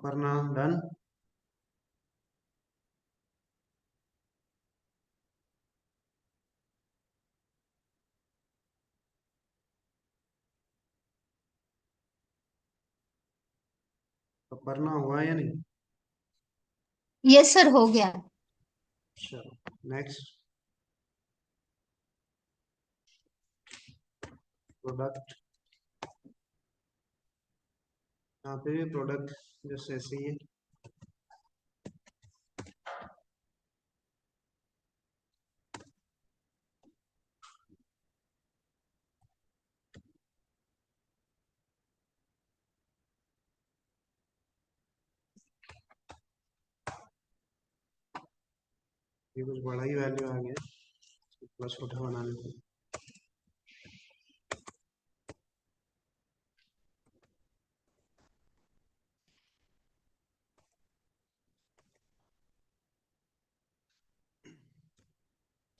Aparna done. Aparna हुआ या नहीं? यस सर, हो गया। चलो नेक्स्ट। प्रोडक्ट, यहाँ पे भी प्रोडक्ट जैसे ऐसे ही है। ये कुछ बड़ा ही वैल्यू आ गया, थोड़ा छोटा बना लेते हैं।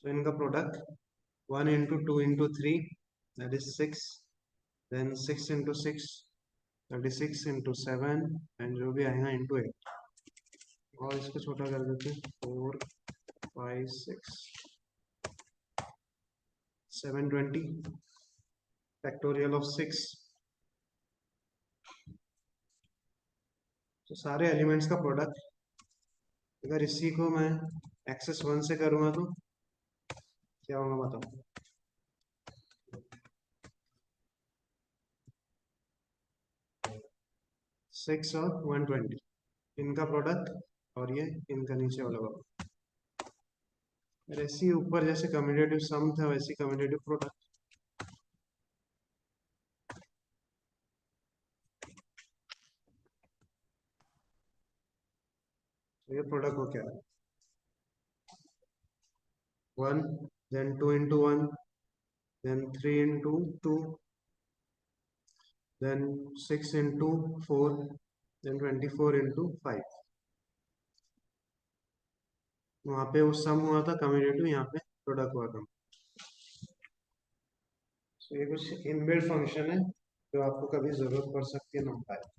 So इनका product 1 into 2 into 3 that is 6, then 6 into 6 36 into 7 and जो भी आएगा into 8, और इसको छोटा कर देते हैं 4 5 6 720 फैक्टोरियल ऑफ 6। तो सारे एलिमेंट्स का प्रोडक्ट, अगर इसी को मैं एक्सेस 1 से करूँगा तो क्या होगा बताओ? 6 और 120 इनका प्रोडक्ट, और ये इनका नीचे वाला होगा। और ऐसे ही ऊपर जैसे कम्यूटेटिव सम था वैसे कम्यूटेटिव प्रोडक्ट। तो ये प्रोडक्ट हो क्या है? 1, then 2 into 1, then 3 into 2, then 6 into 4, then 24 into 5। वहां पे वो सम हुआ था कम्यूटेटिव, यहाँ पे प्रोडक्ट हुआ था। तो ये कुछ इनबिल्ट फंक्शन है जो आपको कभी जरूरत पड़ सकती है ना पाए।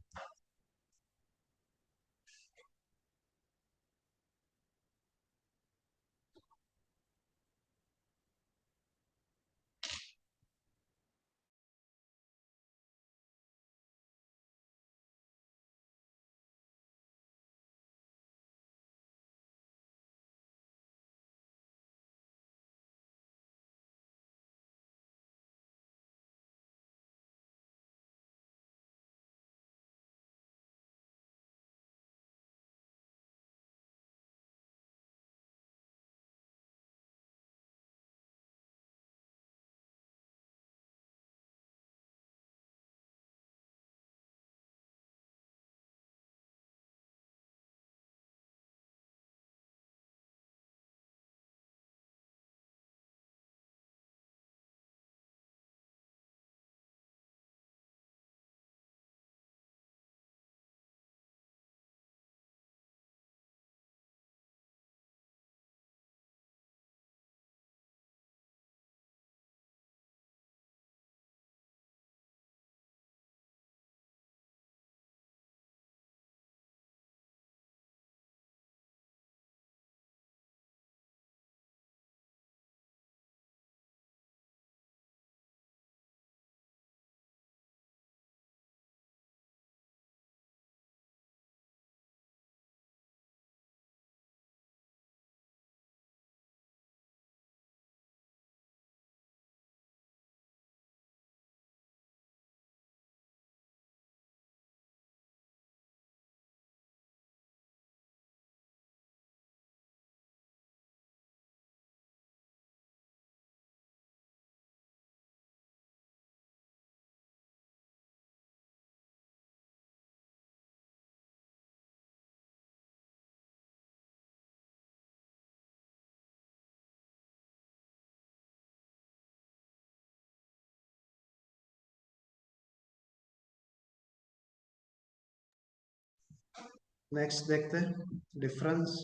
नेक्स्ट देखते हैं डिफरेंस।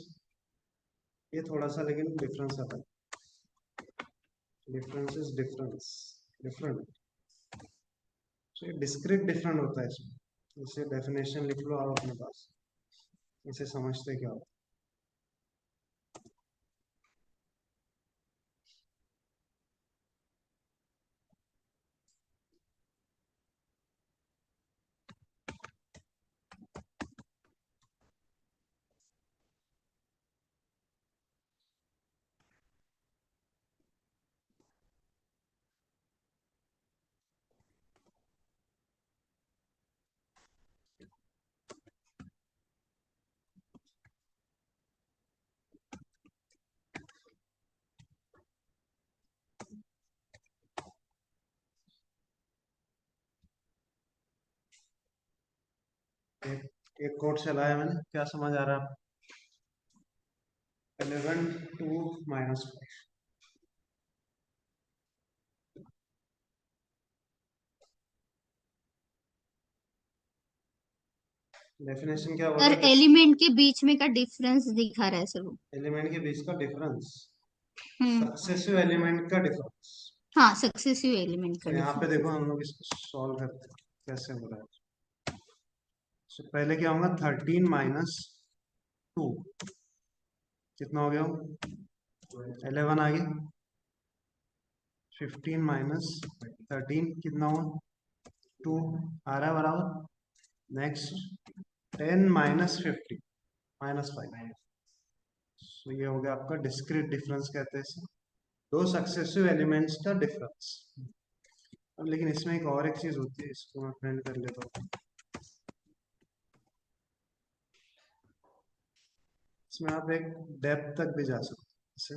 ये थोड़ा सा लेकिन डिफरेंस आता है। Difference is difference different. तो ये डिस्क्रीट डिफरेंट होता है इसमें। इसे डेफिनेशन लिख लो आप अपने पास। इसे समझते क्या हो? एक कोड चलाया मैंने, क्या समझ आ रहा है? 11 2 -5। डेफिनेशन क्या बोल सर रहा है? एलिमेंट के बीच में का डिफरेंस दिखा रहा है सर वो। एलिमेंट के बीच का डिफरेंस, हम्म। सक्सेसिव एलिमेंट का डिफरेंस। हाँ, सक्सेसिव एलिमेंट का तो यहाँ पे देखो डिफरेंस। हम लोग इसको सॉल्व करते हैं कैसे हो रहा है। तो पहले क्या होगा, 13 -2 कितना हो गया? 11 आ गया। 15 -13 कितना हुआ? 2 आ रहा है बराबर। नेक्स्ट 10 -50 -5। तो ये हो गया आपका डिस्क्रीट डिफरेंस, कहते हैं इसे, दो सक्सेसिव एलिमेंट्स का डिफरेंस। अब लेकिन इसमें एक और एक चीज होती है, इसको मैं प्रिंट कर लेता हूँ। इसमें आप एक डेप्थ तक भी जा सकते हैं, जैसे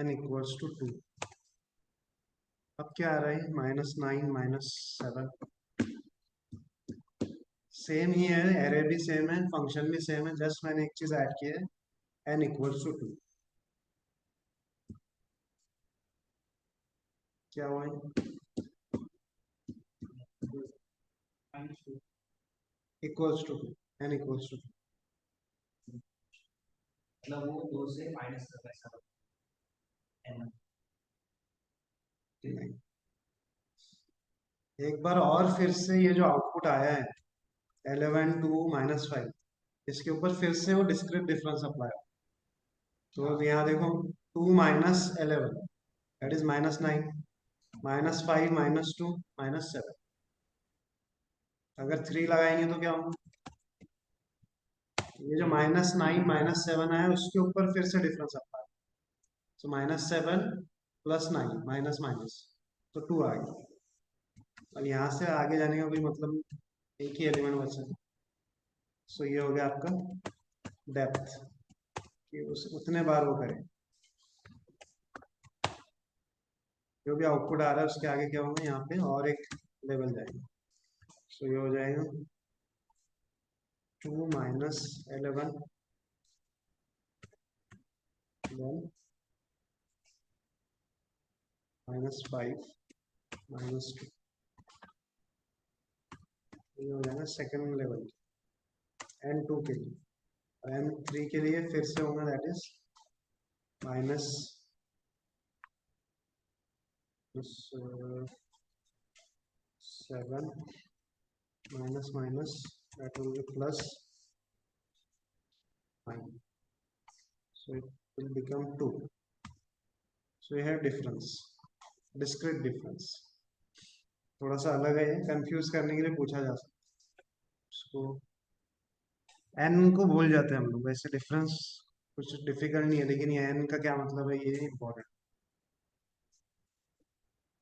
n = 2। अब क्या आ रहा है, -9 -7। सेम ही है, एरे भी सेम है, फंक्शन भी सेम है, जस्ट मैंने एक चीज ऐड की है, n = 2। क्या हुआ है? Equals to n = 2। मतलब वो दो से माइनस कर ऐसा है। नहीं, एक बार और फिर से ये जो आउटपुट आया है 11 2 -5, इसके ऊपर फिर से वो डिस्क्रीट डिफरेंस अप्लाई। तो यहाँ देखो, 2 -11 दैट इज -9, -5 -2 -7। अगर 3 लगाएंगे तो क्या होगा? ये जो -9 -7 आया उसके ऊपर फिर से डिफरेंस अप्लाई। तो -7 + 9 माइनस माइनस, तो 2 आ गया। अब यहाँ से आगे जाने का कोई मतलब नहीं, एक ही एलिमेंट बचा। सो ये हो गया आपका डेप्थ, कि उस उतने बार वो करें, जो भी आउटपुट आ रहा है उसके आगे क्या होगा, यहाँ पे और एक लेवल जाएंगे। सो ये हो जाएगा 2 -11 then -5 -2। ये हो जाएगा सेकेंड लेवल n2 के लिए। n3 के लिए फिर से होगा, that is -7 minus that will be +9, so it will become 2। so you have difference, discrete difference। थोड़ा सा अलग है, ये कंफ्यूज करने के लिए पूछा जा सकता है उसको। n को भूल जाते हैं हम लोग, वैसे डिफरेंस कुछ डिफिकल्ट नहीं है, लेकिन ये n का क्या मतलब है ये इम्पोर्टेंट।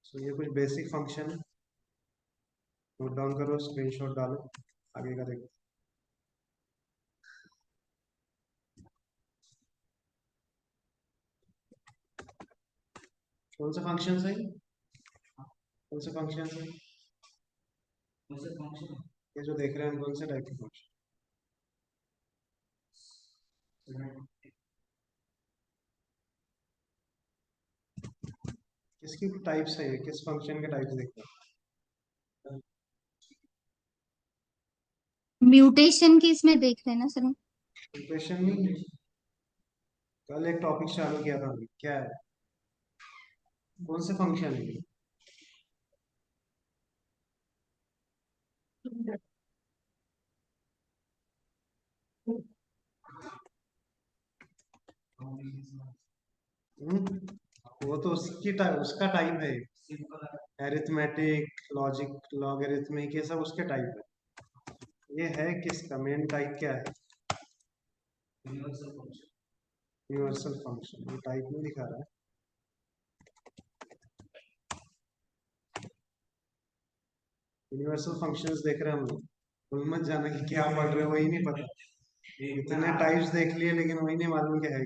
सो ये कुछ बेसिक फंक्शन है, नोट डाउन करो, स्क्रीनशॉट डालो, आगे का देखो। कौन सा फंक्शन है? कौन से फंक्शन है कौन से फंक्शन? ये जो देख रहे हैं, कौन से टाइप के फंक्शन? किसकी टाइप से है, किस फंक्शन के टाइप देख रहे हैं? म्यूटेशन की इसमें देख रहे हैं ना सर? इक्वेशन नहीं, कल एक टॉपिक चालू किया था हमने, क्या है, कौन से फंक्शन है ये? वो तो उसका टाइप है। एरिथमेटिक, लॉजिक, लॉगरिथमिक, ये सब उसके टाइप है। ये है किसका मेन टाइप क्या है? Universal function. ये टाइप नहीं दिखा रहा है। यूनिवर्सल फंक्शंस देख रहे हैं हम लोग। भूल मत जाना कि क्या पढ़ रहे हो, वही नहीं पता। इतने टाइप्स देख लिए लेकिन वही नहीं मालूम क्या है।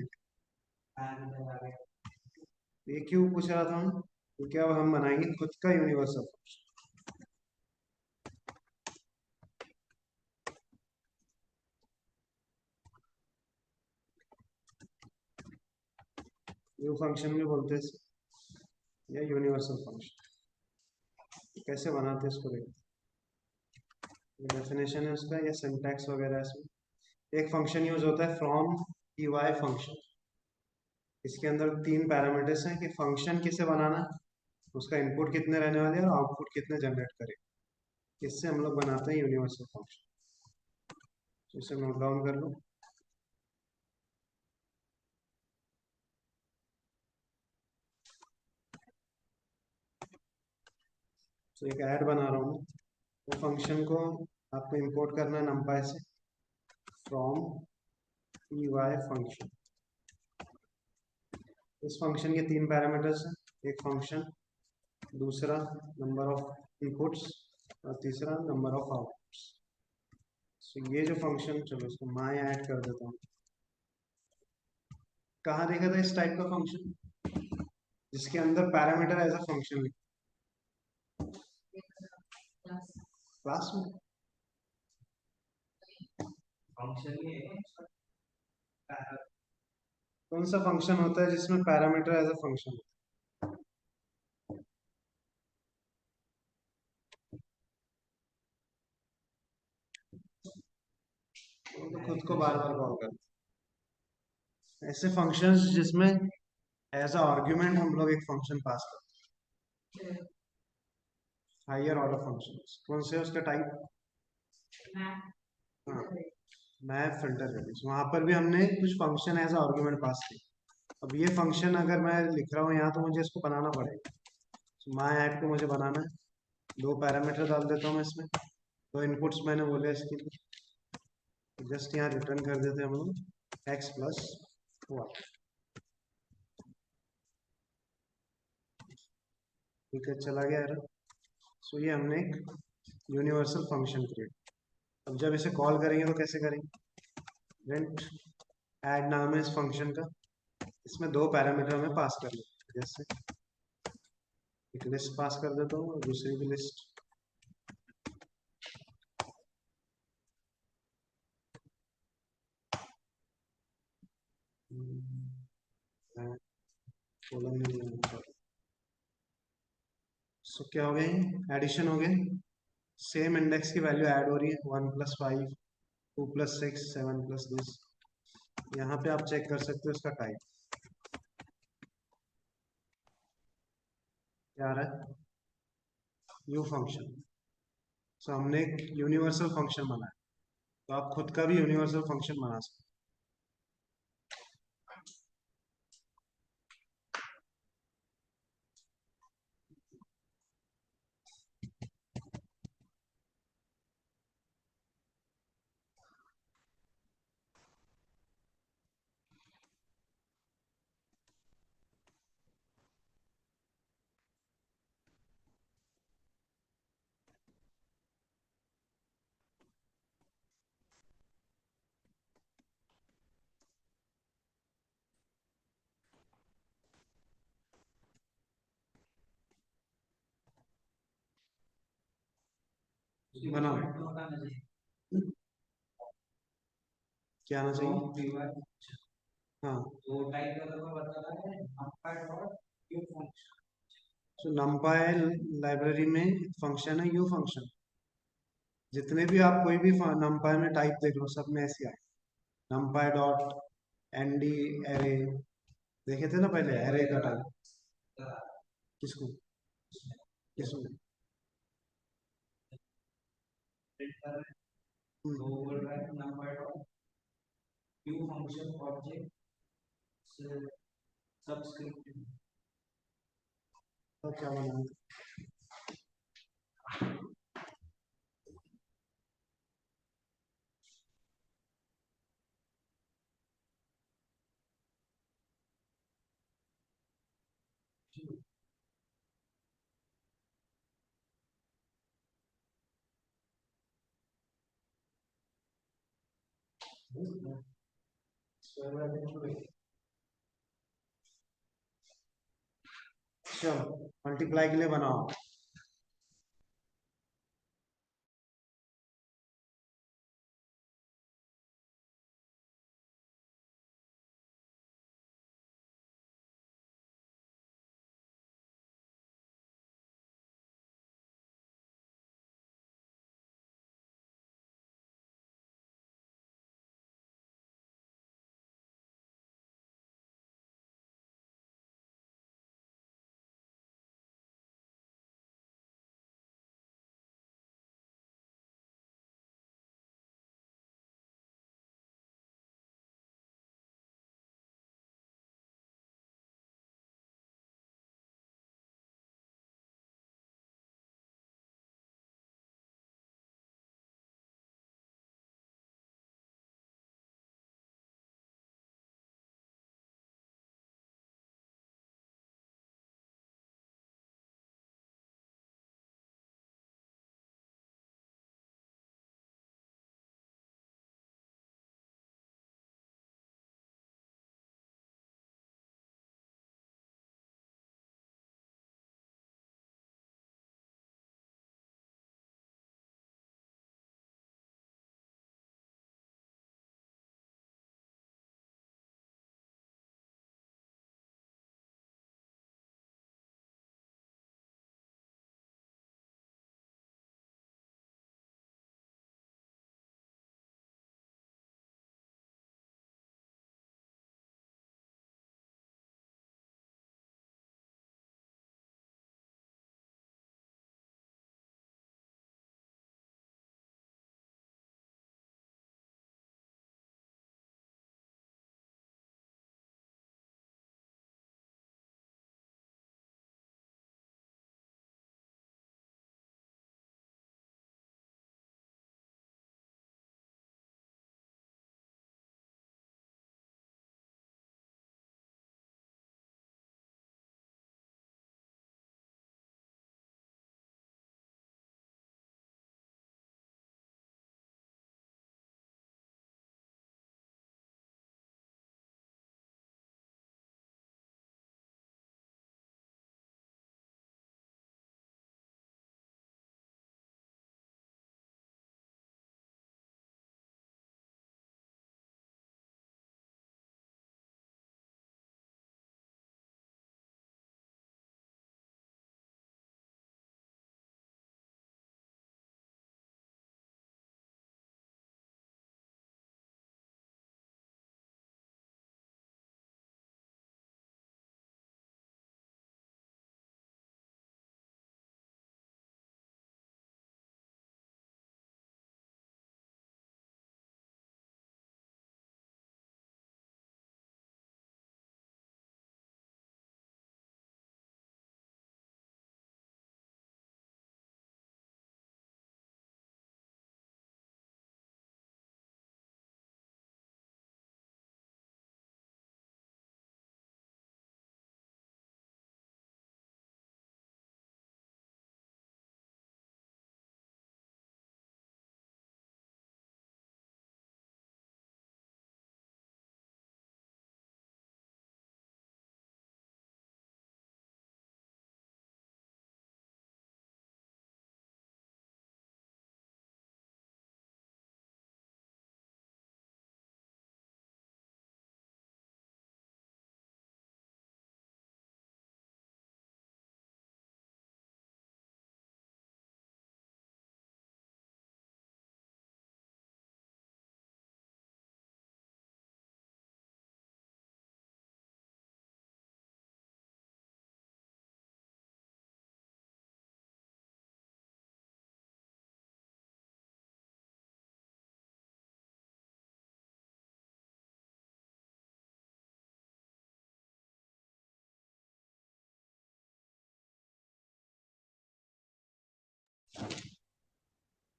ये क्यों पूछ रहा था मैं? क्योंकि अब हम बनाएंगे खुद का यूनिवर्सल फंक्शन। यू फंक्शन भी बोलते हैं या यूनिवर्सल फंक्शन। कैसे बनाते हैं इसको देखते। डेफिनेशन है उसका या सिंटैक्स वगैरह इसमें। एक फंक्शन यूज होता है फ्रॉम पी वाई फंक्शन। इसके अंदर तीन पैरामीटर्स हैं कि फंक्शन किसे बनाना है, उसका इनपुट कितने रहने वाले हैं और आउटपुट कितने जनरेट करें। इससे हम लोग बनाते हैं यूनिवर्सल फंक्शन। तो इसे नोट डाउन कर लो। तो एक ऐड बना रहा हूँ। वो फंक्शन को आपको इंपोर्ट करना है numpy से, फ्रॉम पी वाई फंक्शन। इस फंक्शन के तीन पैरामीटर्स हैं। एक फंक्शन, दूसरा नंबर ऑफ इनपुट्स और तीसरा नंबर ऑफ आउटपुट्स। तो ये जो फंक्शन, चलो इसको मैं ऐड कर देता हूँ। कहाँ देखा था इस टाइप का फंक्शन जिसके अंदर पैरामीटर एज अ फंक्शन लिखा? क्लास में। कौन सा फंक्शन होता है जिसमें पैरामीटर एज अ फंक्शन? तो खुद को बार बार कॉल कर। ऐसे फंक्शंस जिसमें एज अ आर्ग्यूमेंट हम लोग एक फंक्शन पास करते हैं। हायर ऑर्डर फंक्शंस कौन से? उसका टाइप, हाँ, मैप, फिल्टर, रेडियस। वहां पर भी हमने कुछ function as a argument pass किया। अब ये फंक्शन अगर मैं लिख रहा हूँ यहाँ तो मुझे इसको बनाना पड़ेगा। तो माई ऐड को मुझे बनाना है। दो पैरामीटर डाल देता हूँ मैं इसमें। दो इनपुट्स मैंने बोले इसके लिए। जस्ट यहाँ रिटर्न कर देते हैं हम लोग एक्स प्लस वाई। ठीक है, चला गया एरर। सो ये हमने एक यूनिवर्सल फंक्शन क्रिएट। अब जब इसे कॉल करेंगे तो कैसे करेंगे? प्रिंट ऐड नाम है इस फंक्शन का। इसमें दो पैरामीटर हमें पास कर लेते हैं। जैसे एक लिस्ट पास कर देता हूँ और दूसरी भी लिस्ट। सो क्या हो गया? एडिशन हो गया। सेम इंडेक्स की वैल्यू ऐड हो रही है। 1+5, 2+6, 7+this। यहाँ पे आप चेक कर सकते हो इसका टाइप क्या आ रहा है? You function. सो हमने एक यूनिवर्सल फंक्शन बनाया। तो आप खुद का भी यूनिवर्सल फंक्शन बना सकते हो। बनाओ। क्या आना चाहिए? हाँ, तो numpy लाइब्रेरी में फंक्शन है यू फंक्शन। जितने भी आप कोई भी numpy में टाइप देख लो सब में ऐसे आए। numpy dot nd array. देखे थे ना पहले एरे का टाइप? किसको? किसमें? सबस्क्रिप्ट तो क्या बना चलो मल्टीप्लाई के लिए बनाओ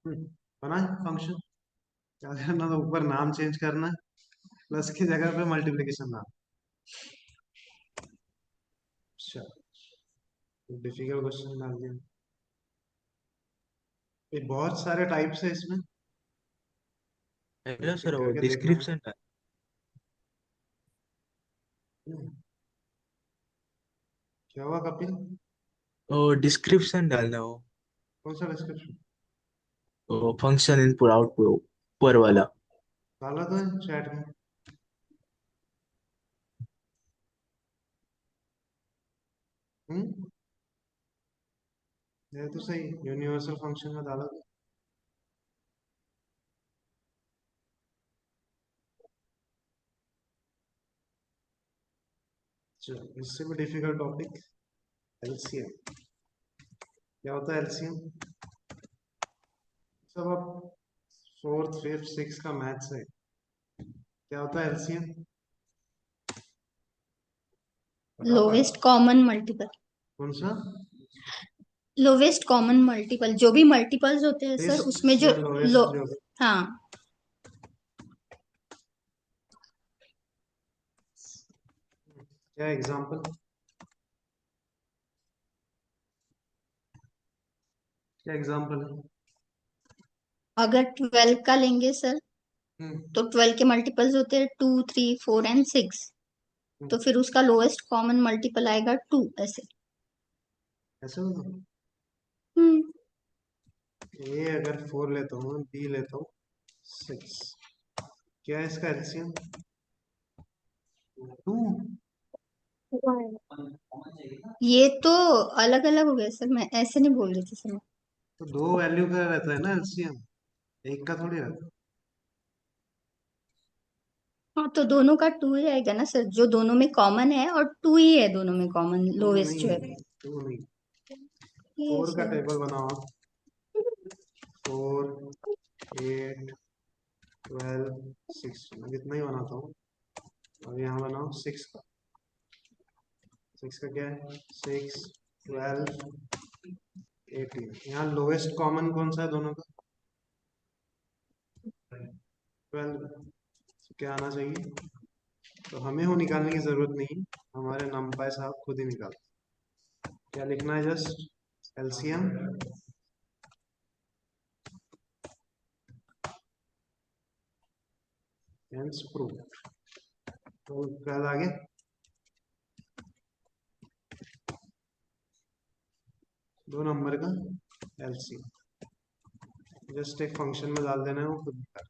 बना फंक्शन, क्या करना था, ऊपर नाम चेंज करना, प्लस की जगह पे मल्टीप्लिकेशन नाम। अच्छा, डिफिकल्ट क्वेश्चन डाल दिया। ये बहुत सारे टाइप्स है इसमें, हेलो एक सर, एक वो करके देखना है। डिस्क्रिप्शन क्या हुआ कपिल? वो डिस्क्रिप्शन डालना हो, कौन सा डिस्क्रिप्शन? वो फंक्शन इनपुट आउटपुट ऊपर वाला। डाला तो है चैट में। हम्म, ये तो सही, यूनिवर्सल फंक्शन में डाला तो। चलो, इससे भी डिफिकल्ट टॉपिक, एलसीएम। क्या होता है एलसीएम? सब अब फोर्थ फिफ्थ सिक्स का मैथ्स है। क्या होता है एलसीएम? Lowest common multiple. कौन सा? लोवेस्ट कॉमन मल्टीपल, जो भी मल्टीपल्स होते हैं सर, उसमें लिस्ट जो या लो, लोएस्ट जो भी। हाँ, क्या एग्जांपल? क्या एग्जांपल है? अगर 12 का लेंगे सर, हम्म, तो 12 के मल्टीपल्स होते हैं 2, 3, 4 एंड 6। तो फिर उसका लोएस्ट कॉमन मल्टीपल आएगा 2, ऐसे। ऐसे होगा। हम्म। ए अगर 4 लेता हूँ, बी लेता हूँ 6, क्या है इसका एलसीएम? 2। कॉमन चाहिए था। ये तो अलग अलग हो गया सर, मैं ऐसे नहीं बोल रही थी सर। तो 2 वैल्यू का रहता है ना एलसीएम, एक का थोड़ी रहता है। हाँ, तो दोनों का 2 ही आएगा ना सर, जो दोनों में कॉमन है, और 2 ही है दोनों में कॉमन, 2 लोवेस्ट जो है। नहीं, 2 नहीं, ये 4 का सर। टेबल बनाओ आप। 4, 8, 12, 6, मैं कितना ही बनाता हूँ। और यहाँ बनाओ 6 का। 6 का क्या है? 6, 12, 18। यहाँ लोएस्ट कॉमन कौन सा है दोनों का? 12। तो क्या आना चाहिए? तो हमें वो निकालने की जरूरत नहीं, हमारे नंपाई साहब खुद ही निकालते। क्या लिखना है? Just LCM hence prove. तो क्या आगे? दो नंबर का एलसीएम जस्ट एक फंक्शन में डाल देना है, वो खुद निकाल।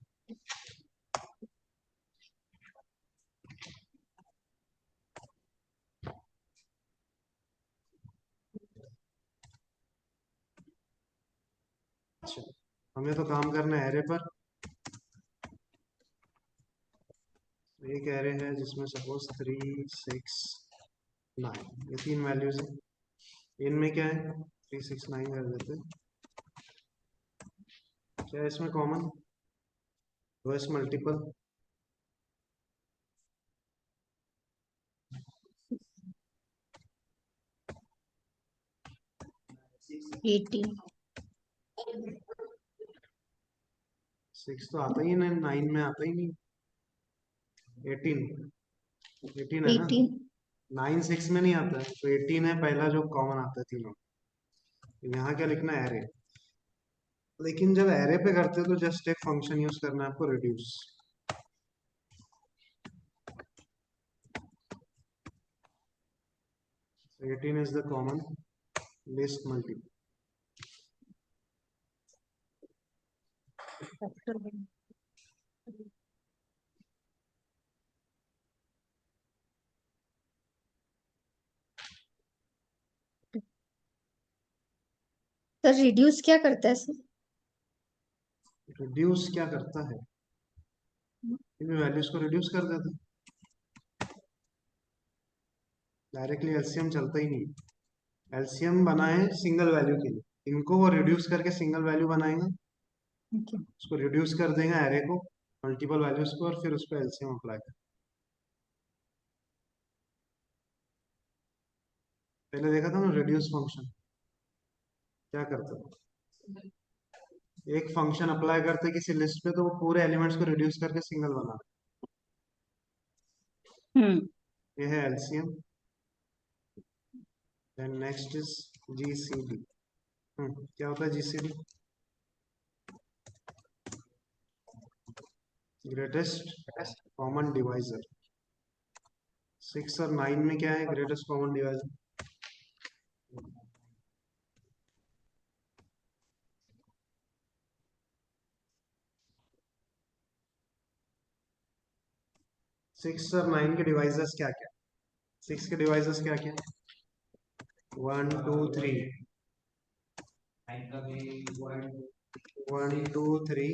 अच्छा, हमें तो काम करना है एरे पर। एक एरे है जिसमें सपोज 3, 6, 9, ये 3 वैल्यूज है। इनमें क्या है? 3, 6, 9 कर देते हैं। क्या है इसमें कॉमन? Lowest multiple 18। 6 तो आता ही नहीं, 9 में आता ही नहीं। 18, 18 है ना? 18। 9 6 में नहीं आता है, तो 18 है पहला जो कॉमन आता है तीनों। यहाँ क्या लिखना है? एरे। लेकिन जब एरे पे करते हो तो जस्ट एक फंक्शन यूज करना है आपको, reduce. 18 is the common least multiple. Sir reduce क्या करता है सर? रिड्यूस क्या करता है? इन वैल्यूज को रिड्यूस कर देता है। डायरेक्टली एलसीएम चलता ही नहीं। एलसीएम बनाए सिंगल वैल्यू के लिए, इनको वो रिड्यूस करके सिंगल वैल्यू बनाएगा, Okay. उसको रिड्यूस कर देगा एरे को, मल्टीपल वैल्यूज को, और फिर उस पर एलसीएम अप्लाई कर। पहले देखा था ना रिड्यूस फंक्शन क्या करता है? एक फंक्शन अप्लाई करते किसी लिस्ट पे तो वो पूरे एलिमेंट्स को रिड्यूस करके सिंगल बना ये है LCM. Then next is GCD. क्या होता है जीसीडी? Greatest common divisor. 6 और 9 में क्या है ग्रेटेस्ट कॉमन डिवाइजर? 6 और 9 के डिवाइजर्स क्या क्या? 6 के डिवाइजर्स क्या क्या? 1 2 3 9 का भी 1 1 2 3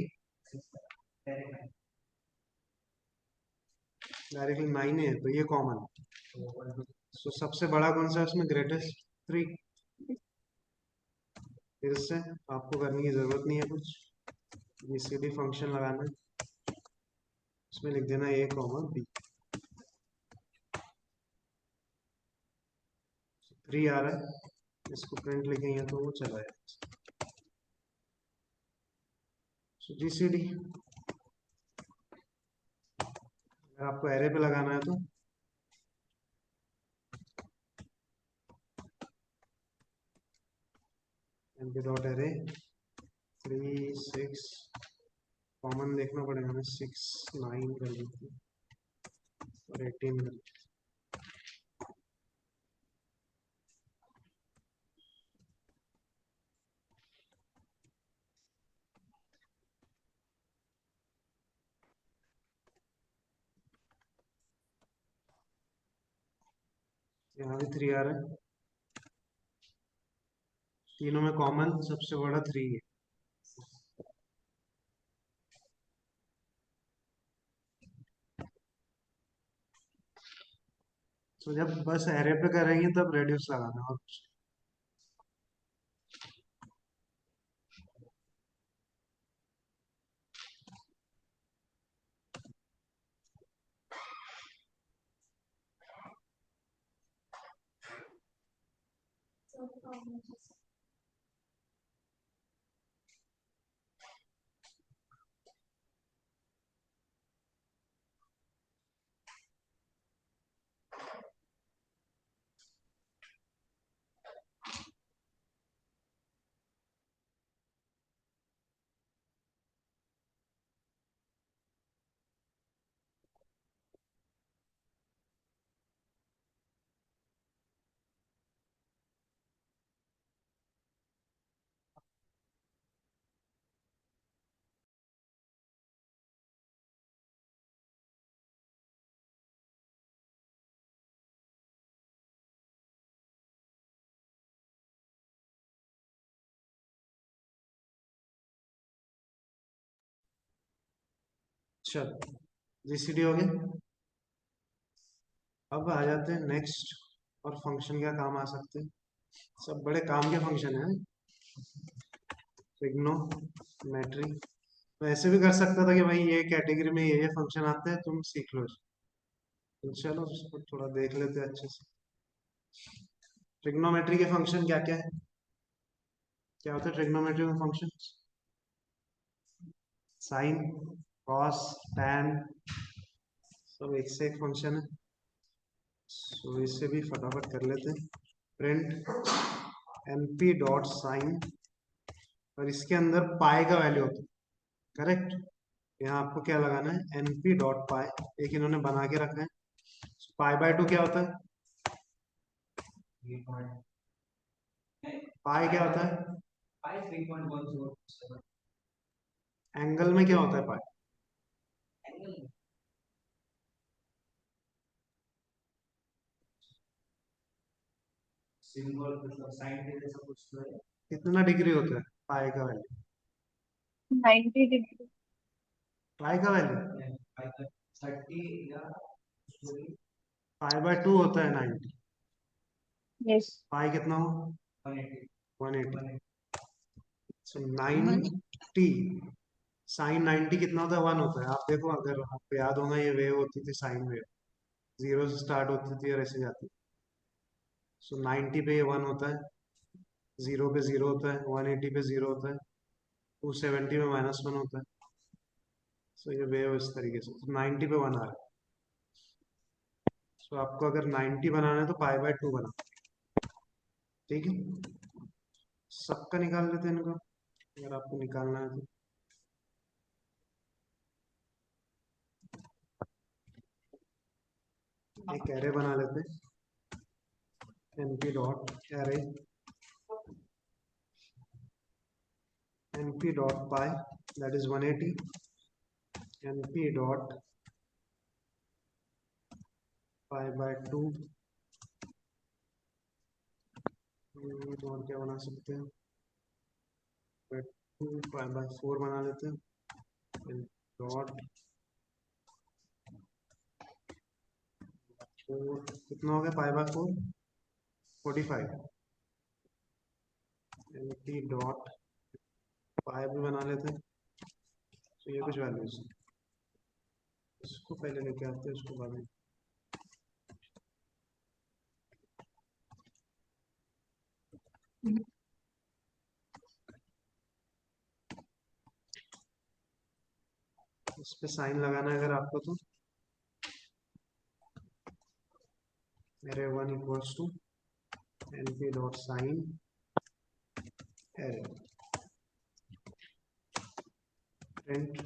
डायरेक्टली 9 है तो ये कॉमन। सो सबसे बड़ा कौन सा है उसमें? ग्रेटेस्ट 3। फिर से आपको करने की जरूरत नहीं है कुछ, जीसीडी फंक्शन लगाना है, उसमें लिख देना ए कॉमा बी। 3 आ रहा है, इसको प्रिंट लिखेंगे तो वो चला जाएगा। सो जीसीडी अगर आपको एरे पे लगाना है तो एमपी डॉट एरे 3 6 कॉमन देखना पड़ेगा हमें, 6 9 कर देते हैं और 18 कर देते हैं। यहाँ भी 3 आ रहा है, तीनों में कॉमन सबसे बड़ा 3 है। तो जब बस एरे पे करेंगे तब रेडियस लगाना और कुछ चल जीसीडी हो गया। अब आ जाते हैं नेक्स्ट, और फंक्शन क्या काम आ सकते हैं? सब बड़े काम के फंक्शन है। ट्रिग्नोमेट्री तो ऐसे भी कर सकता था कि भाई ये कैटेगरी में ये फंक्शन आते हैं तुम सीख लो, तो चलो उसको थोड़ा देख लेते हैं अच्छे से। ट्रिग्नोमेट्री के फंक्शन क्या क्या है? क्या होता है ट्रिग्नोमेट्री में फंक्शन? साइन, कॉस, टैन, सब एक से एक फंक्शन है। तो इससे भी फटाफट कर लेते हैं। प्रिंट np डॉट साइन, और इसके अंदर पाई का वैल्यू होता है, करेक्ट? यहाँ आपको क्या लगाना है? np डॉट पाई, एक इन्होंने बना के रखा है। पाई बाय 2 क्या होता है? ये पॉइंट पाई क्या होता है? 3.10 एंगल में क्या होता है पाई? एंगल सिंबल मतलब साइन के जैसा कुछ तो है। कितना डिग्री होता है पाई का वैल्यू? 90 डिग्री। पाई का वैल्यू 30 या पाई बाय 2 होता है 90। यस। पाई कितना हो? 180 180। सो 90 साइन 90 कितना होता है? 1 होता है। आप देखो, अगर आपको याद होगा ये वेव होती थी साइन वेव, 0 से स्टार्ट होती थी और ऐसे जाती। सो 90 पे ये 1 होता है, 0 पे 0 होता है, 180 पे 0 होता है, 270 में -1 होता है। सो ये वेव इस तरीके से 90 पे 1 आ रहा है। सो आपको अगर 90 बनाना है तो π/2 बना, ठीक है। सबका निकाल लेते हैं इनका, अगर आपको निकालना है तो। एक एरे बना लेते हैं, np dot array np dot pi that is 180 np dot π/2 और क्या बना सकते हैं, 2 π/4 बना लेते हैं, डॉट 4 कितना हो गया π/4 45 np डॉट पाई भी बना लेते हैं। तो ये कुछ वैल्यूज, इसको पहले लेके आते हैं, उसको बाद में। इस पे साइन लगाना है अगर आपको तो array 1 equals to np dot sine array print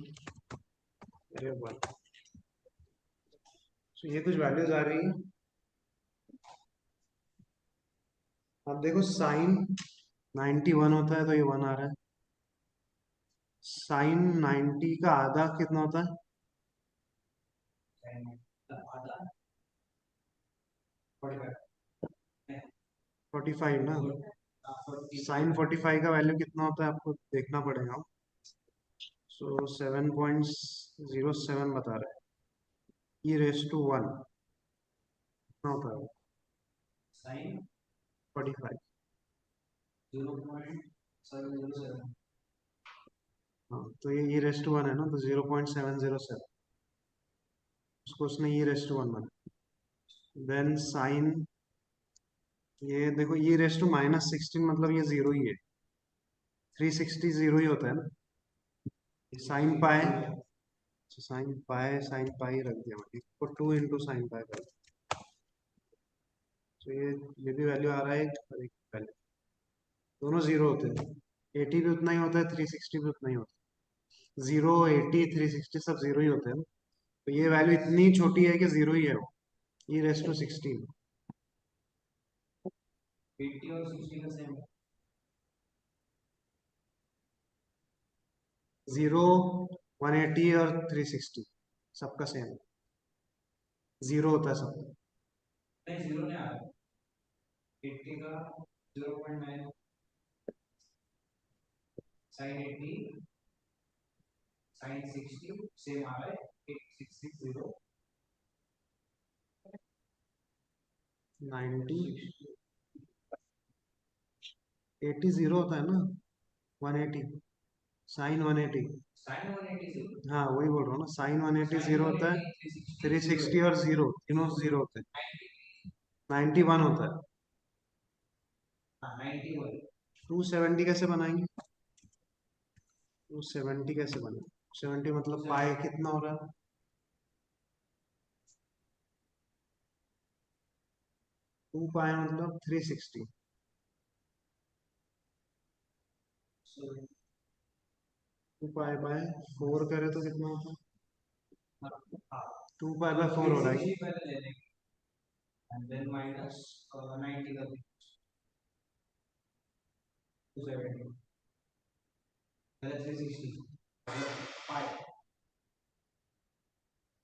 array 1। तो ये कुछ वैल्यूज आ रही है। अब देखो साइन 91 होता है तो ये 1 आ रहा है। साइन 90 का आधा कितना होता है, आधा 45 45 ना। साइन 45 का वैल्यू कितना होता है आपको देखना पड़ेगा। सो 7.07 बता रहा है, e रेस टू 1 कितना होता है, साइन 45। 0.707। हाँ तो ये e रेस टू 1 है ना, तो 0.707 उसको उसने e रेस टू 1 बना। देन साइन, ये देखो e रेस टू -16 मतलब ये 0 ही है, 360 0 ही होता है ना। साइन पाए, साइन पाई रख दिया मैंने, इसको 2 इंटू साइन पाई कर दिया। तो ये भी वैल्यू आ रहा है और एक वैल्यू, दोनों 0 होते हैं। 80 भी उतना ही होता है, 360 भी उतना ही होता है। 0 80 360 सब 0 ही होते हैं ना। तो ये वैल्यू इतनी छोटी है कि 0 ही है वो, e रेस टू 16। 80 और 60 का सेम है। 0 180 और 360 सबका सेम, 0 होता है सब। नहीं, 0 नहीं आ रहा। 80 का 0.9, साइन 80 साइन 60 सेम आ रहा है 8660। 90 80 0 होता है ना, 180 साइन 180। साइन 180 हाँ वही बोल रहा हूँ ना, साइन 180 0 होता है, 360 और 0 तीनों 0 होते हैं, 91 होता है। 91। 270 कैसे बनाएंगे, 270 कैसे बनेगा, 70 मतलब पाए कितना हो रहा है, 2 पाए मतलब 360। 2 पाए बाय 4 करे तो कितना होता है, 2 पाए बाय 4 हो रहा है। पहले ले लेंगे एंड देन माइनस 90 का 270 पहले 360 5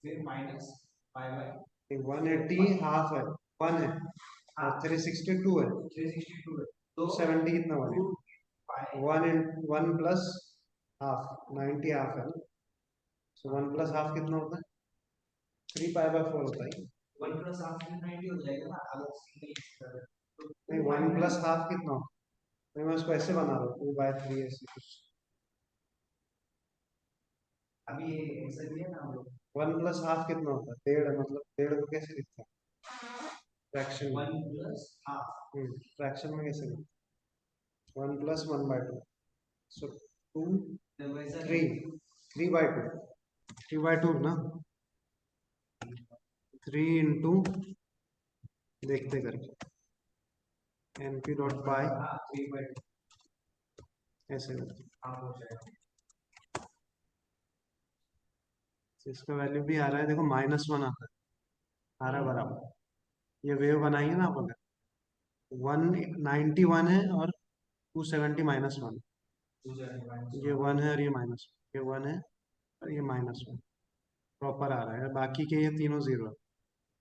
फिर माइनस 5 बाय 180 हाफ है, 1 है और 360 2 है, 362 है तो 270 कितना बनेगा, 1 प्लस हाफ, 90 हाफ है ना। सो 1 प्लस हाफ कितना होता है, 3 पाई बाय 4 होता है। 1 प्लस हाफ 90 हो जाएगा ना, अगर सिंगल नहीं 1 प्लस हाफ कितना होता है, मैं उसको ऐसे बना रहा हूँ 2/3 ऐसे कुछ। अभी ये ऐसा ही है ना हम लोग 1 प्लस हाफ कितना होता है, 1.5 मतलब 1.5 को कैसे लिखते हैं, फ्रैक्शन 1 प्लस हाफ फ्रैक्शन में कैसे लिखते हैं, 1 प्लस 1/2। सो 2 वैसा 3 3/2 ना 3 इंटू देखते करके np डॉट पाई हाँ 3/2 ऐसे करके हाँ हो जाएगा तो इसका वैल्यू भी आ रहा है, देखो -1 आता है, आ रहा है बराबर। ये वेव बनाइए ना आप, अगर 191 है और 270 -1, 270 ये 1 है और ये -1, ये 1 है और ये -1 प्रॉपर आ रहा है। बाकी के ये तीनों 0 है,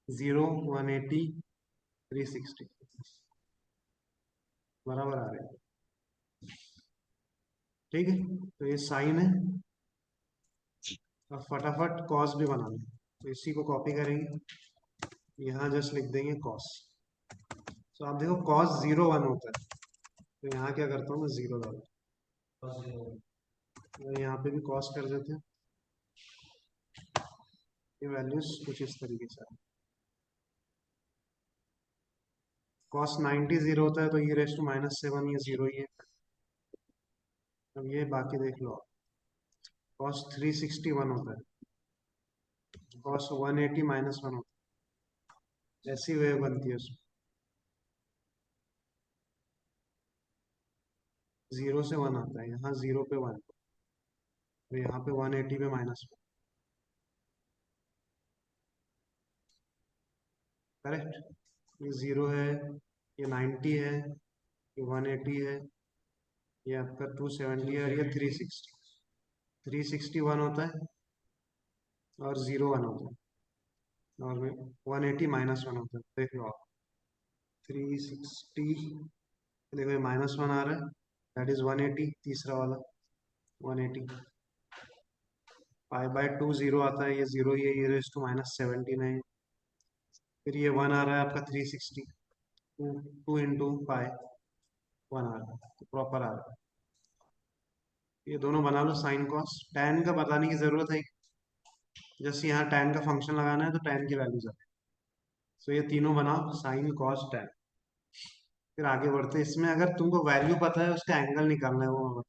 0 180 360 बराबर आ रहे हैं। ठीक है, तो ये साइन है। अब फटाफट कॉस भी बना लें, तो इसी को कॉपी करेंगे, यहाँ जस्ट लिख देंगे कॉस। तो आप देखो कॉस 0 1 होता है, तो यहाँ क्या करता हूँ मैं 0 डालता हूँ, और यहाँ पे भी कॉस कर देते हैं। ये वैल्यूज कुछ इस तरीके से कॉस 90 0 होता है, तो ये रेस टू -7 ये 0 ही है। अब ये बाकी देख लो, कॉस 361 होता है, कॉस 180 -1 होता है, ऐसी वेव बनती है उसमें। 0 से 1 आता है, यहाँ 0 पे 1, तो यहाँ पे 180 पे -1, करेक्ट। ये 0 है, ये 90 है, ये 180 है, ये आपका 270 है और ये 360। 361 होता है और 0 1 होता है, और 180 -1 होता है। देख लो आप, 360, देखो ये -1 आ रहा है, दैट इज 180, तीसरा वाला 180। 5/2 0 आता है, ये 0 ही है, ये रेस टू -17 है। फिर ये 1 आ रहा है आपका 360, 2 इंटू पाई 1 आ रहा है, तो प्रॉपर आ रहा है। ये दोनों बना लो साइन कॉस। tan का बताने की जरूरत है, जैसे यहाँ tan का फंक्शन लगाना है तो tan की वैल्यू जाए। तो ये तीनों बनाओ, साइन कॉस tan। फिर आगे बढ़ते हैं। इसमें अगर तुमको वैल्यू पता है, उसका एंगल निकालना है, वो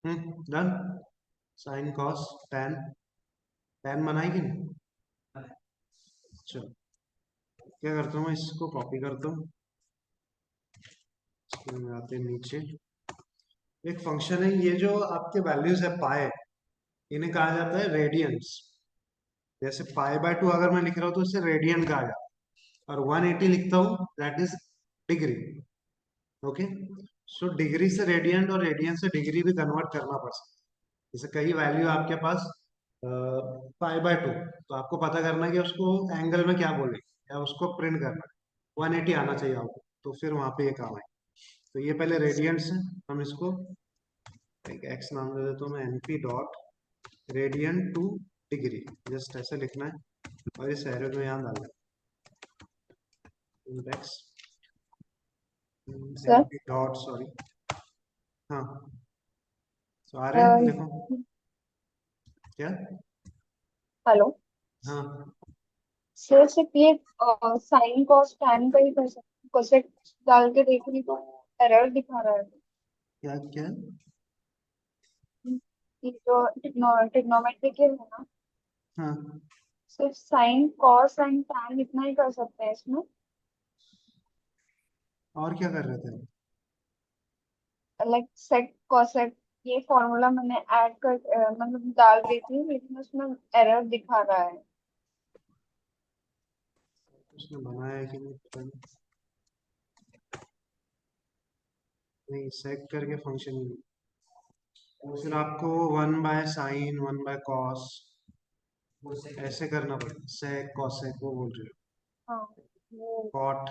done. Sine cos tan, tan बनाई कि नहीं? चलो क्या करता हूँ, इसको कॉपी करता हूँ, इसमें आते हैं नीचे। एक फंक्शन है, ये जो आपके वैल्यूज है पाए, इन्हें कहा जाता है रेडियंस। जैसे पाई बाय 2 अगर मैं लिख रहा हूँ तो इसे रेडियन कहा जाता है, और 180 लिखता हूँ that is degree. Okay, so degree से रेडियन और रेडियन से डिग्री भी कन्वर्ट करना पड़ सकता है। जैसे कई वैल्यू आपके पास पाई बाय 2, तो आपको पता करना है कि उसको एंगल में क्या बोले या उसको प्रिंट करना है, 180 आना चाहिए आपको, तो फिर वहां पे ये काम है। तो ये पहले रेडियंट्स है, हम इसको एक एक्स नाम दे देता हूँ मैं, NP dot radian to degree, just ऐसे लिखना है और इस एरो में यहाँ डालना है index sir NP dot, sorry, हाँ, तो आ रहे हैं देखो क्या। हेलो हाँ सर, सिर्फ ये साइन कॉस टैन का ही कर सकते, कोसेक डाल के देख रही तो एरर दिखा रहा है। क्या क्या। ये जो ट्रिग्नोमेट्री के है ना, हाँ, सिर्फ साइन कॉस एंड टैन इतना ही कर सकते हैं इसमें। और क्या कर रहे थे? लाइक सेक कोसेक, ये फॉर्मूला मैंने ऐड कर मतलब डाल रही थी, लेकिन उसमें एरर दिखा रहा है। उसने बनाया है कि नहीं पता नहीं, नहीं सेक करके फंक्शन, फिर आपको 1/sin 1/cos ऐसे करना पड़ेगा, सेक कॉसेक वो बोल रहे हाँ वो हो, कॉट,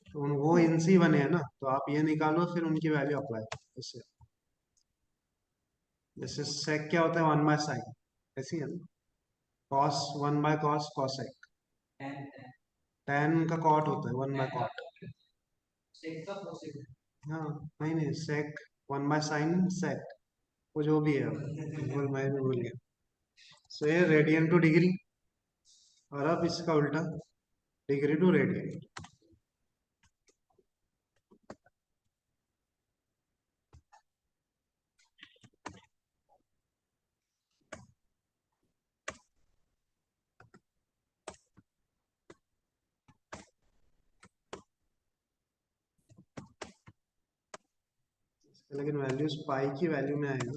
तो वो इनसी बने हैं ना, तो आप ये निकालो फिर उनकी वैल्यू अप्लाई करो इससे। जैसे सेक क्या होता है, 1/sin, ऐसी है ना, कॉस 1/cos कॉसेक, टैन का कॉट होता है 1/cot। हाँ, नहीं नहीं, सेक 1/sin सेक, वो जो भी है, बोल मैं भी भूल गया। सो ये रेडियन टू डिग्री, और अब इसका उल्टा डिग्री टू रेडियन। लेकिन वैल्यूज पाई की वैल्यू में आएगा,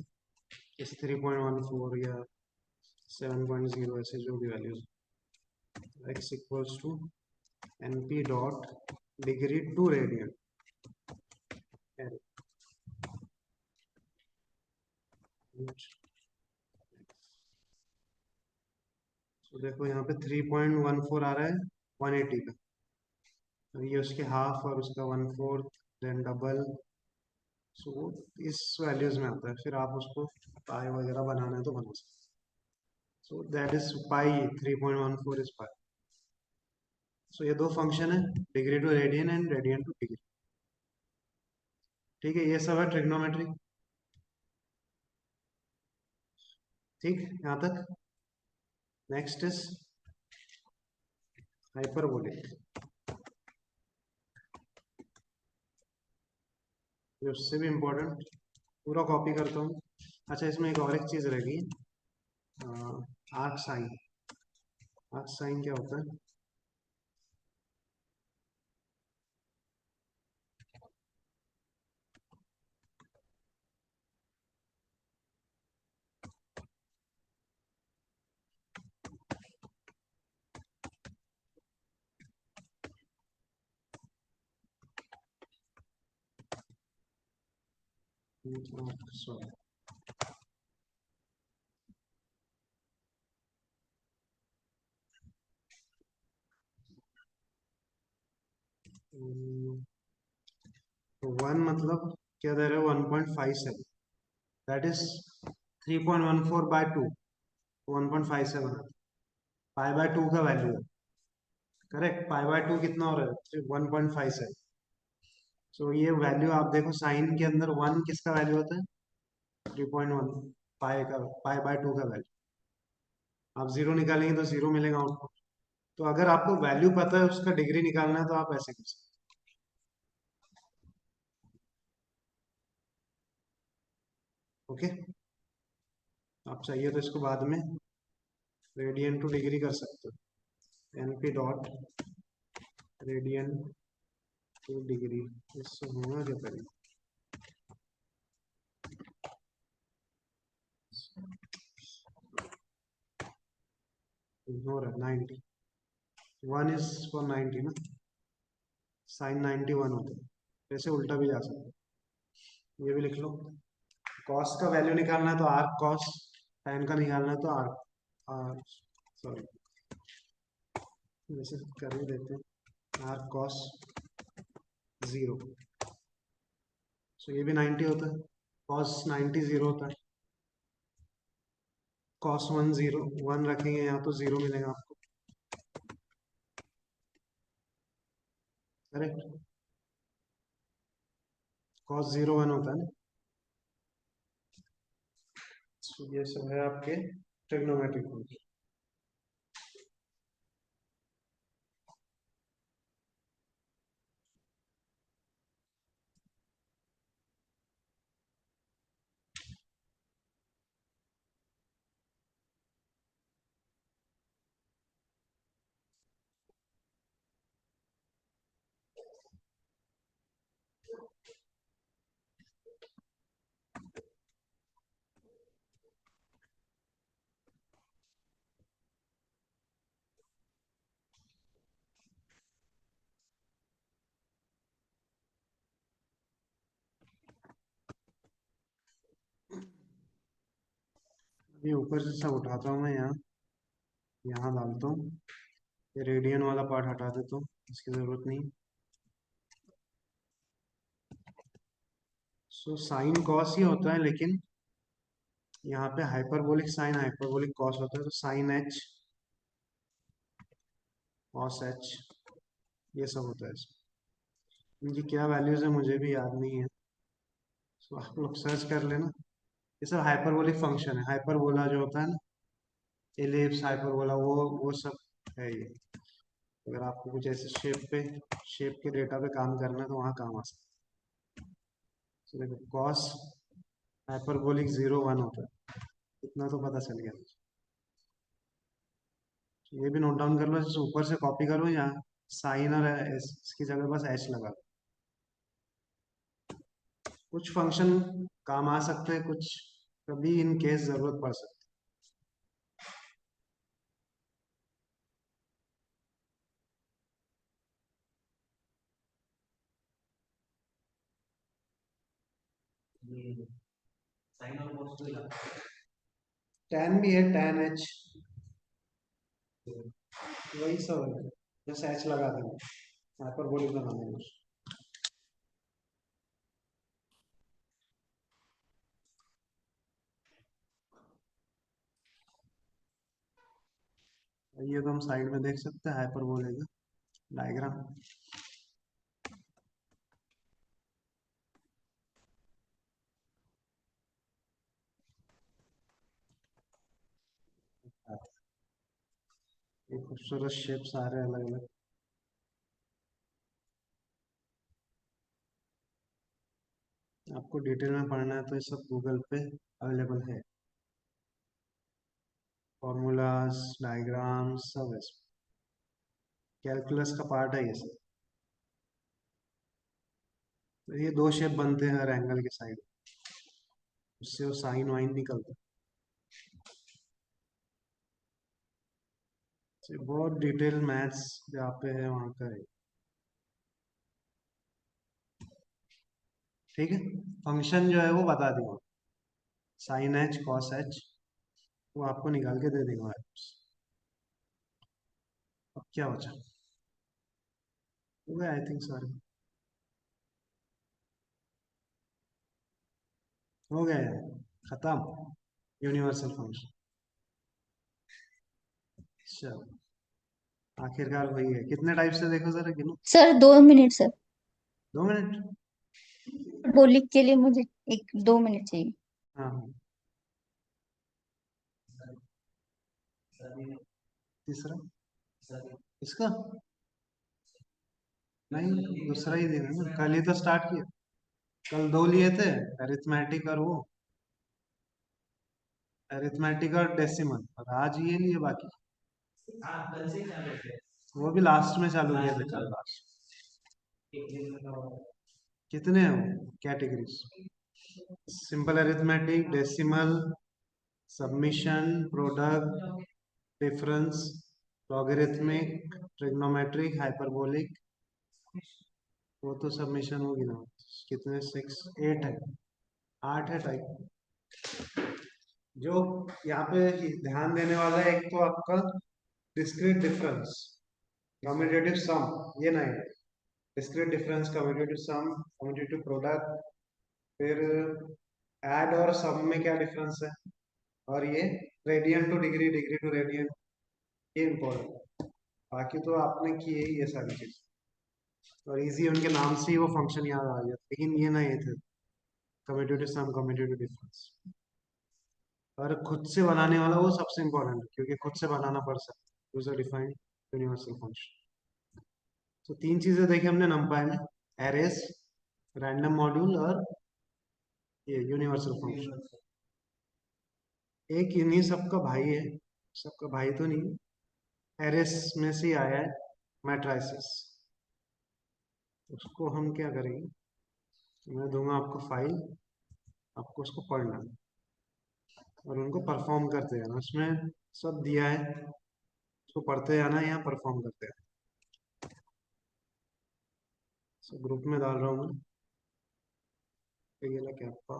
जैसे 3.14 या 7.0, ऐसे जो भी values, x equals to np dot degree to radian. तो देखो यहाँ पे 3.14 आ रहा है 180 का, तो ये उसके हाफ और उसका 1/4 देन डबल, सो वो इस वैल्यूज में आता है, फिर आप उसको पाई वगैरह बनाना है तो बना सकते। So that is pi, 3.14 is pi. So ये दो फंक्शन है, degree to radian and radian to degree. ठीक है, ये सब है ट्रिग्नोमेट्री। ठीक, यहाँ तक। नेक्स्ट इज हाइपरबोलिक, ये उससे भी इम्पोर्टेंट, पूरा कॉपी करता हूँ। अच्छा, इसमें एक और एक चीज़ रहेगी, आर्क साइन। आर्क साइन क्या होता है? सॉरी, तो 1 मतलब क्या दे रहे हो, 1.57, दैट इज 3.14/2, 1.57 पाई बाय 2 का वैल्यू है। करेक्ट, पाई बाय 2 कितना हो रहा है, 1.57। सो ये वैल्यू आप देखो, साइन के अंदर 1 किसका वैल्यू होता है, 3.1, पाई का, पाई बाय 2 का वैल्यू। आप जीरो निकालेंगे तो जीरो मिलेगा आउटपुट। तो अगर आपको वैल्यू पता है उसका डिग्री निकालना है तो आप ऐसे कर सकते ओके, आप चाहिए तो इसको बाद में रेडियन टू डिग्री कर सकते हो। NP dot radian to degree, इससे होगा क्या करें? हो रहा है 90, 1 इज फॉर 90 ना, साइन 91 होता है। ऐसे उल्टा भी जा सकता है, ये भी लिख लो। कॉस का वैल्यू निकालना है तो आर्क कॉस, साइन का निकालना है तो आर्क आर सॉरी वैसे कर ही देते हैं, आर्क कॉस 0। सो ये भी 90 होता है, कॉस 90 0 होता है, कॉस 1 0 1 रखेंगे यहाँ तो 0 मिलेगा आपको, करेक्ट। कॉस 0 1 होता है ना। So, ये सब है आपके ट्रिग्नोमेट्रिक फंक्शन। अभी ऊपर से सब उठाता हूँ मैं, यहाँ यहाँ डालता हूँ, ये रेडियन वाला पार्ट हटा देता हूँ, इसकी जरूरत नहीं। सो साइन कॉस ही होता है, लेकिन यहाँ पे हाइपरबोलिक साइन हाइपरबोलिक कॉस होता है, तो साइन एच कॉस एच ये सब होता है इसमें। इनकी क्या वैल्यूज है मुझे भी याद नहीं है, सो आप लोग सर्च कर लेना। ये सब हाइपरबोलिक फंक्शन है, हाइपरबोला जो होता है ना, एलिप्स हाइपरबोला, वो सब है ये। अगर आपको कुछ ऐसे शेप के डेटा पे काम करना है तो वहाँ काम आ सकता है। तो देखो कॉस हाइपरबोलिक 0 1 होता है, इतना तो पता चल गया। तो ये भी नोट डाउन कर लो, जैसे ऊपर से कॉपी करो, या साइन और इसकी जगह बस एच लगा दो। कुछ फंक्शन काम आ सकते हैं, कुछ कभी इन केस जरूरत पड़ सकती ये साइन और कॉस को लगा है। tan भी है, tan एच वही सब है, जैसे एच लगा देंगे, हाइपरबोलिक बना देंगे। ये तो हम साइड में देख सकते हैं हाइपरबोलिक का डायग्राम। ये खूबसूरत शेप्स आ रहे हैं अलग अलग। आपको डिटेल में पढ़ना है तो ये सब गूगल पे अवेलेबल है, फॉर्मूलाज डायग्राम्स सब है, कैलकुलस का पार्ट है ये सब। तो ये दो शेप बनते हैं हर एंगल के साइड, उससे वो साइन वाइन निकलता है। तो ये बहुत डिटेल मैथ्स जहाँ पे है वहाँ का है, ठीक है। फंक्शन जो है वो बता दूंगा, साइन एच कॉस एच वो आपको निकाल के दे देगा। अब क्या बचा, हो गया आई थिंक सॉरी, हो गया यार, खत्म यूनिवर्सल फंक्शन। चलो आखिरकार वही है, कितने टाइप से देखो जरा गिनो। सर 2 मिनट सर, 2 मिनट, बोलिक के लिए मुझे 1-2 मिनट चाहिए। हाँ हाँ। तीसरा इसका नहीं, दूसरा ही दिन है ना, कल ही तो स्टार्ट किया, कल 2 लिए थे, अरिथमेटिक और वो। अरिथमेटिक और डेसिमल, और आज ये नहीं है बाकी, हाँ कल से चालू है। वो भी लास्ट में चालू किया था कल लास्ट। एक दिन में का होगा। कितने हैं वो categories? Simple arithmetic, decimal, submission, product, difference, logarithmic, trigonometric, hyperbolic. वो तो सबमिशन होगी ना। कितने? 6 8 है, 8 है टाइप। जो यहाँ पे ध्यान देने वाला है, एक तो आपका डिस्क्रीट डिफरेंस, कम्यूटेटिव सम, ये नहीं, discrete difference, commutative sum, commutative product, फिर ऐड और सम में क्या डिफरेंस है, और ये radian to degree, degree to radian, ये इम्पोर्टेंट। बाकी तो आपने किए ही ये सारी चीज, और इजी उनके नाम से ही वो फंक्शन याद आ गया, लेकिन ये नहीं थे कम्यूटेटिव सम, कम्यूटेटिव डिफरेंस। और खुद से बनाने वाला वो सबसे इम्पोर्टेंट है, क्योंकि खुद से बनाना पड़ सकता है, यूजर डिफाइंड यूनिवर्सल फंक्शन। तो 3 चीजें देखी हमने नंपाई में, एरेस, रैंडम मॉड्यूल और ये यूनिवर्सल फंक्शन। एक इन्हीं सबका भाई है, सबका भाई तो नहीं, एरेस में से ही आया है मैट्राइसिस। उसको हम क्या करेंगे, मैं दूंगा आपको फाइल, आपको उसको पढ़ना है और उनको परफॉर्म करते जाना, उसमें सब दिया है, उसको पढ़ते जाना है, यहाँ परफॉर्म करते जाना। सब ग्रुप में डाल रहा हूँ मैं, ये ला क्या आपका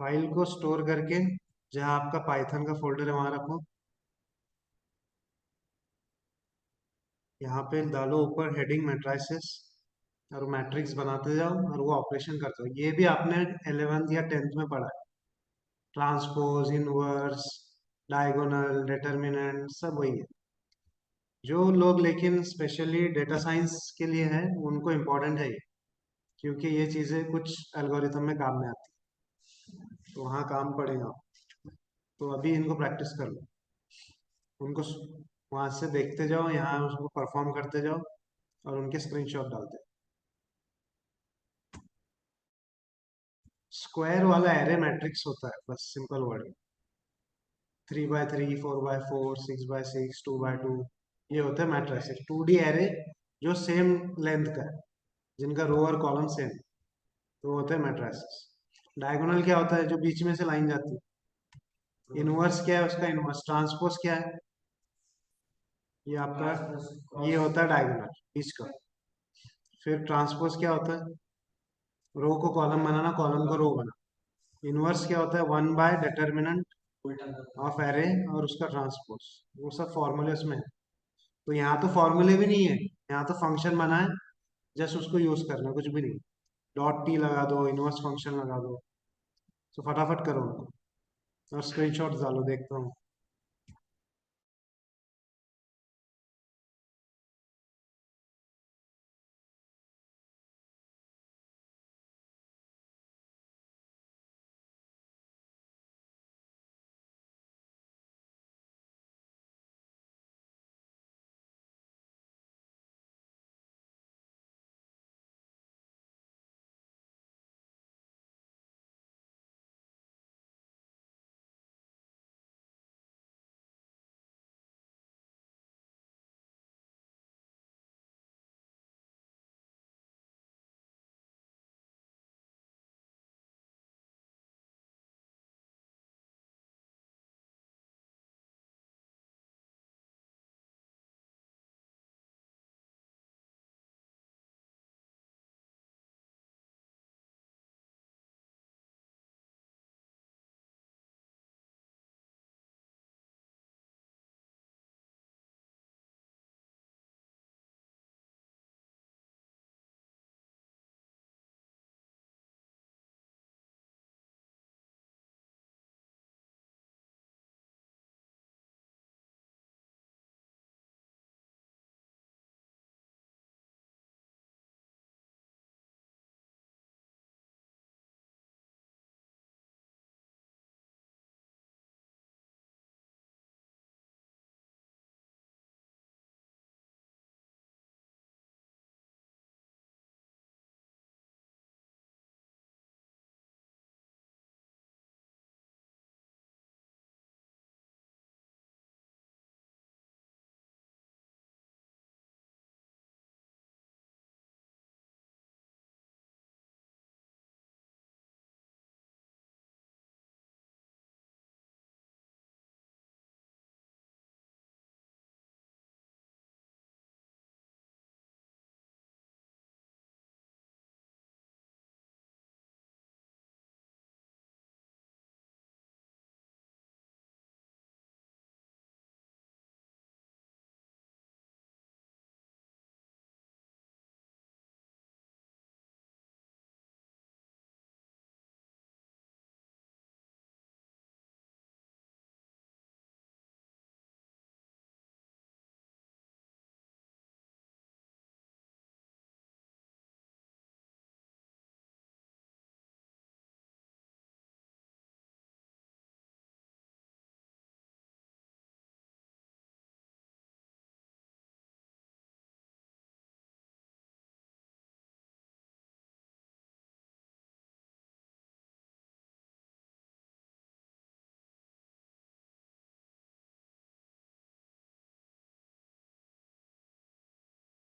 फाइल को स्टोर करके जहाँ आपका पाइथन का फोल्डर है वहां रखो। यहाँ पे डालो ऊपर हेडिंग मैट्राइसिस, और मैट्रिक्स बनाते जाओ और वो ऑपरेशन करते हो। ये भी आपने 11th या 10th में पढ़ा है, ट्रांसपोज, इनवर्स, डायगोनल, डिटर्मिनेंट, सब वही है। जो लोग लेकिन स्पेशली डेटा साइंस के लिए है उनको इम्पोर्टेंट है ये, क्योंकि ये चीज़ें कुछ एल्गोरिथम में काम में आती है, तो वहाँ काम पड़ेगा। तो अभी इनको प्रैक्टिस कर लो, उनको वहां से देखते जाओ, यहाँ उसको परफॉर्म करते जाओ और उनके स्क्रीनशॉट डालते जाओ। स्क्वायर वाला एरे मैट्रिक्स होता है, बस सिंपल वर्ड में। 3x3, 4x4, 6x6, 2x2, ये होता है मैट्रिक्स। 2D एरे जो सेम लेंथ का है, जिनका रो और कॉलम सेम, तो वो होता है मैट्रिक्स। डायगोनल क्या होता है? जो बीच में से लाइन जाती है। इनवर्स क्या है उसका? इनवर्स। ट्रांसपोज क्या है? ये आपका, ये होता है डायगोनल बीच का। फिर ट्रांसपोज क्या होता है? रो को कॉलम बनाना, कॉलम को रो बनाना। इनवर्स क्या होता है? 1 बाय डिटर्मिनेंट ऑफ एरे और उसका ट्रांसपोज। वो सब फॉर्मूले उसमें है। तो यहाँ तो फॉर्मूले भी नहीं है, यहाँ तो फंक्शन बना है, जस्ट उसको यूज करना है, कुछ भी नहीं। डॉट टी लगा दो, इनवर्स फंक्शन लगा दो। तो फटाफट करो उनको और स्क्रीनशॉट डालो, देखता हूँ।